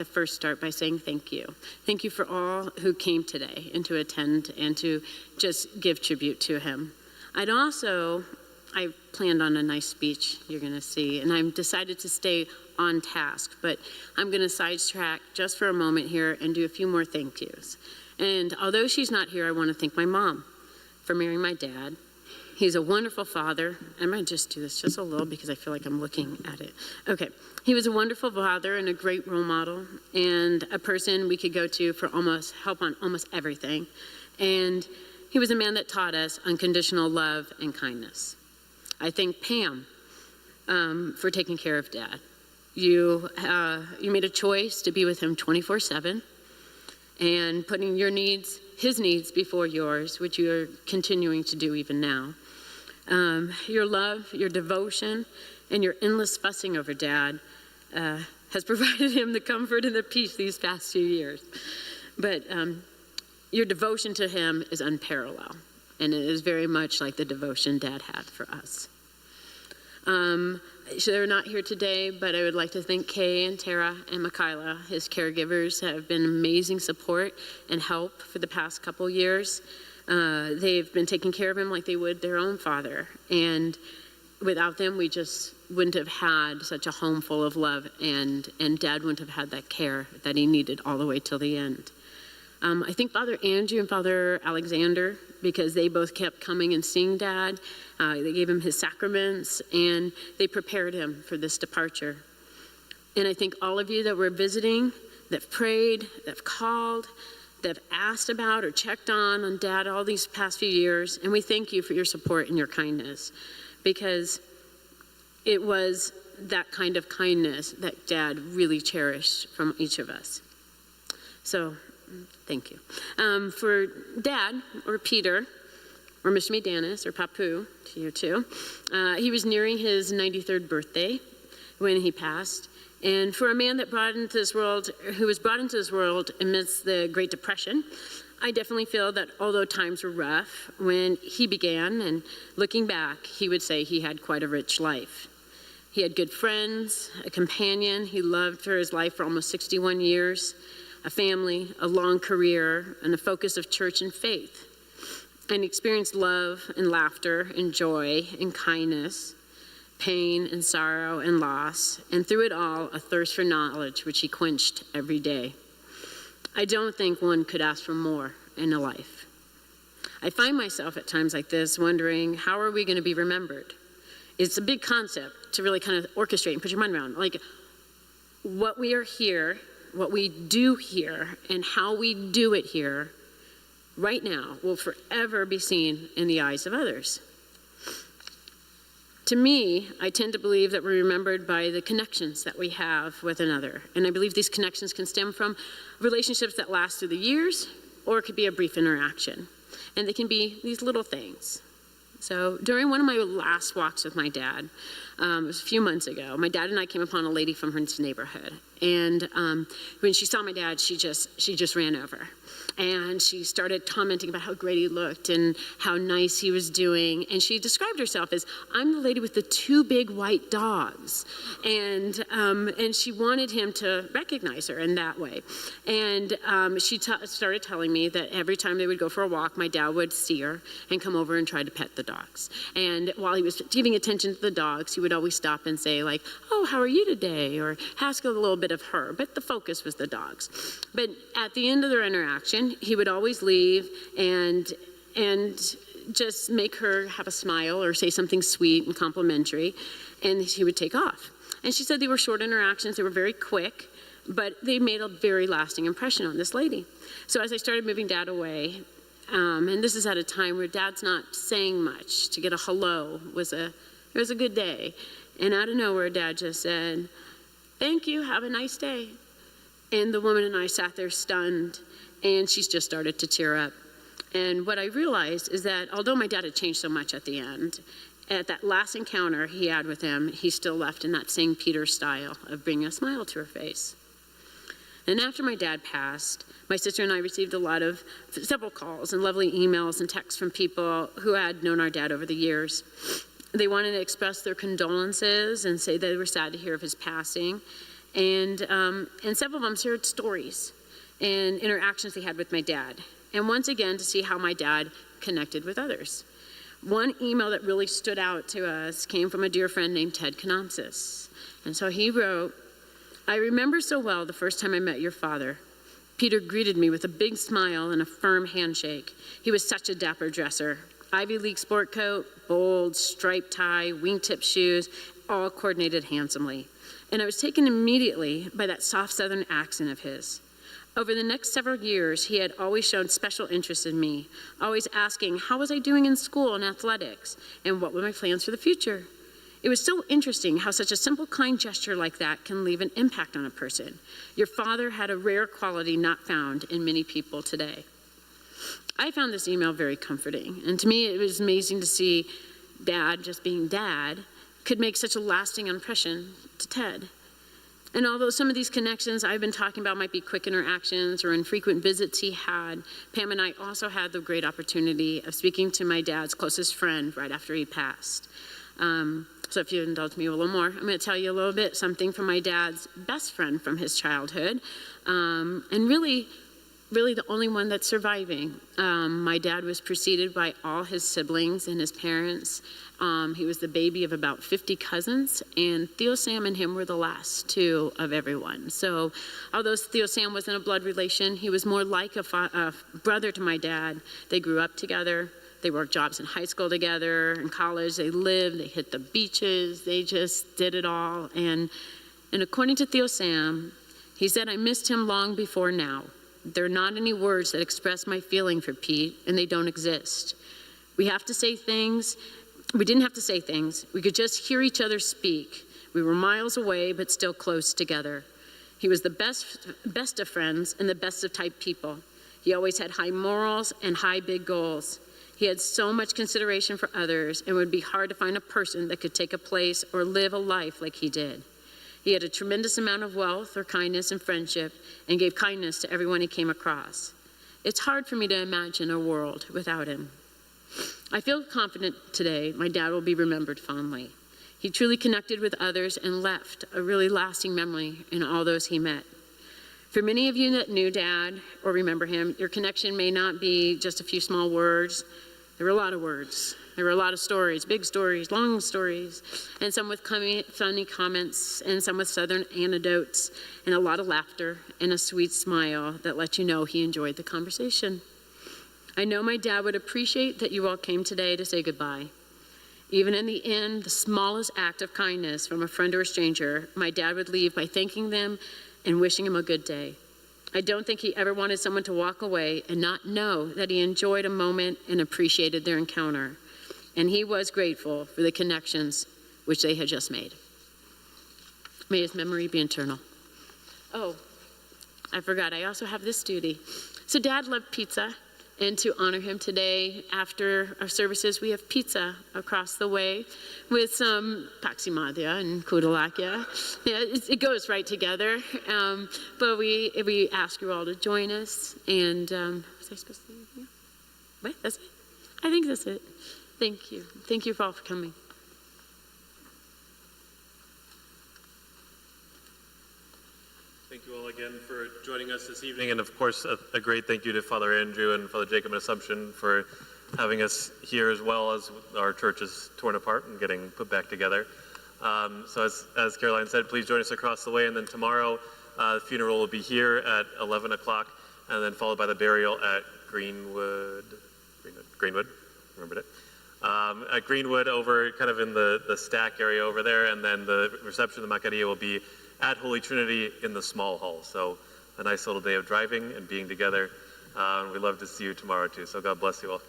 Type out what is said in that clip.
to first start by saying thank you. Thank you for all who came today and to attend and to just give tribute to him. I planned on a nice speech you're going to see, and I've decided to stay on task, but I'm going to sidetrack just for a moment here and do a few more thank yous. And although she's not here, I want to thank my mom for marrying my dad. He's a wonderful father. I might just do this just a little because I feel like I'm looking at it. Okay. He was a wonderful father and a great role model and a person we could go to for help on almost everything. And he was a man that taught us unconditional love and kindness. I thank Pam for taking care of Dad. You made a choice to be with him 24/7 and putting his needs before yours, which you are continuing to do even now. Your love, your devotion, and your endless fussing over Dad has provided him the comfort and the peace these past few years. But your devotion to him is unparalleled, and it is very much like the devotion Dad had for us. They're not here today, but I would like to thank Kay and Tara and Michaela. His caregivers have been amazing support and help for the past couple years. They've been taking care of him like they would their own father. And without them, we just wouldn't have had such a home full of love, and Dad wouldn't have had that care that he needed all the way till the end. I think Father Andrew and Father Alexander, because they both kept coming and seeing Dad. They gave him his sacraments, and they prepared him for this departure. And I think all of you that were visiting, that prayed, that called, that asked about or checked on Dad all these past few years, and we thank you for your support and your kindness, because it was that kind of kindness that Dad really cherished from each of us. So, thank you. For Dad, or Peter, or Mr. Maydanis, or Papu, to you too, he was nearing his 93rd birthday when he passed. And for a man that who was brought into this world amidst the Great Depression, I definitely feel that although times were rough when he began, and looking back, he would say he had quite a rich life. He had good friends, a companion he loved for his life for almost 61 years, a family, a long career, and a focus of church and faith. And he experienced love and laughter and joy and kindness, pain and sorrow and loss, and through it all, a thirst for knowledge, which he quenched every day. I don't think one could ask for more in a life. I find myself at times like this wondering, how are we going to be remembered? It's a big concept to really kind of orchestrate and put your mind around. Like, what we are here, what we do here, and how we do it here right now will forever be seen in the eyes of others. To me, I tend to believe that we're remembered by the connections that we have with another. And I believe these connections can stem from relationships that last through the years, or it could be a brief interaction. And they can be these little things. So during one of my last walks with my dad, it was a few months ago, my dad and I came upon a lady from her neighborhood. And when she saw my dad, she just ran over. And she started commenting about how great he looked and how nice he was doing. And she described herself as, I'm the lady with the 2 big white dogs. And she wanted him to recognize her in that way. And she started telling me that every time they would go for a walk, my dad would see her and come over and try to pet the dogs. And while he was giving attention to the dogs, he would always stop and say, like, oh, how are you today? Or ask a little bit of her. But the focus was the dogs. But at the end of their interaction, he would always leave and just make her have a smile or say something sweet and complimentary, and he would take off. And she said they were short interactions, they were very quick, but they made a very lasting impression on this lady. So as I started moving Dad away, and this is at a time where Dad's not saying much, to get a hello it was a good day. And out of nowhere, Dad just said, thank you, have a nice day. And the woman and I sat there stunned, and she's just started to tear up. And what I realized is that although my dad had changed so much at the end, at that last encounter he had with him, he still left in that St. Peter style of bringing a smile to her face. And after my dad passed, my sister and I received several calls and lovely emails and texts from people who had known our dad over the years. They wanted to express their condolences and say they were sad to hear of his passing. And several of them shared stories and interactions they had with my dad. And once again, to see how my dad connected with others. One email that really stood out to us came from a dear friend named Ted Canopsis. And so he wrote, "I remember so well the first time I met your father. Peter greeted me with a big smile and a firm handshake. He was such a dapper dresser. Ivy League sport coat, bold, striped tie, wingtip shoes, all coordinated handsomely. And I was taken immediately by that soft southern accent of his. Over the next several years, he had always shown special interest in me, always asking how was I doing in school and athletics, and what were my plans for the future. It was so interesting how such a simple, kind gesture like that can leave an impact on a person. Your father had a rare quality not found in many people today." I found this email very comforting, and to me it was amazing to see Dad, just being Dad, could make such a lasting impression to Ted. And although some of these connections I've been talking about might be quick interactions or infrequent visits he had, Pam and I also had the great opportunity of speaking to my dad's closest friend right after he passed. So if you indulge me a little more, I'm going to tell you a little bit something from my dad's best friend from his childhood, and really the only one that's surviving. My dad was preceded by all his siblings and his parents. He was the baby of about 50 cousins, and Theo Sam and him were the last two of everyone. So although Theo Sam wasn't a blood relation, he was more like a brother to my dad. They grew up together. They worked jobs in high school together, in college. They lived, they hit the beaches. They just did it all. And according to Theo Sam, he said, "I missed him long before now. There are not any words that express my feeling for Pete, and they don't exist. We have to say things. We didn't have to say things. We could just hear each other speak. We were miles away, but still close together. He was the best of friends and the best of type people. He always had high morals and high big goals. He had so much consideration for others, and it would be hard to find a person that could take a place or live a life like he did. He had a tremendous amount of wealth or kindness and friendship, and gave kindness to everyone he came across. It's hard for me to imagine a world without him. I feel confident today my dad will be remembered fondly. He truly connected with others and left a really lasting memory in all those he met. For many of you that knew Dad or remember him, your connection may not be just a few small words. There were a lot of words. There were a lot of stories, big stories, long stories, and some with funny comments, and some with Southern anecdotes, and a lot of laughter, and a sweet smile that let you know he enjoyed the conversation. I know my dad would appreciate that you all came today to say goodbye. Even in the end, the smallest act of kindness from a friend or a stranger, my dad would leave by thanking them and wishing him a good day. I don't think he ever wanted someone to walk away and not know that he enjoyed a moment and appreciated their encounter. And he was grateful for the connections which they had just made. May his memory be eternal. Oh, I forgot, I also have this duty. So Dad loved pizza, and to honor him today, after our services, we have pizza across the way with some paximadia and kudalakia. Yeah, it goes right together. But we ask you all to join us. And was I supposed to? Yeah. Wait, that's it? I think that's it. Thank you. Thank you all for coming. Thank you all again for joining us this evening, and of course a great thank you to Father Andrew and Father Jacob in Assumption for having us here, as well as our church is torn apart and getting put back together. So as Caroline said, please join us across the way, and then tomorrow the funeral will be here at 11 o'clock, and then followed by the burial at Greenwood, remembered it. At Greenwood, over kind of in the stack area over there, and then the reception of the Macaria will be at Holy Trinity in the small hall. So a nice little day of driving and being together. We'd love to see you tomorrow too. So God bless you all.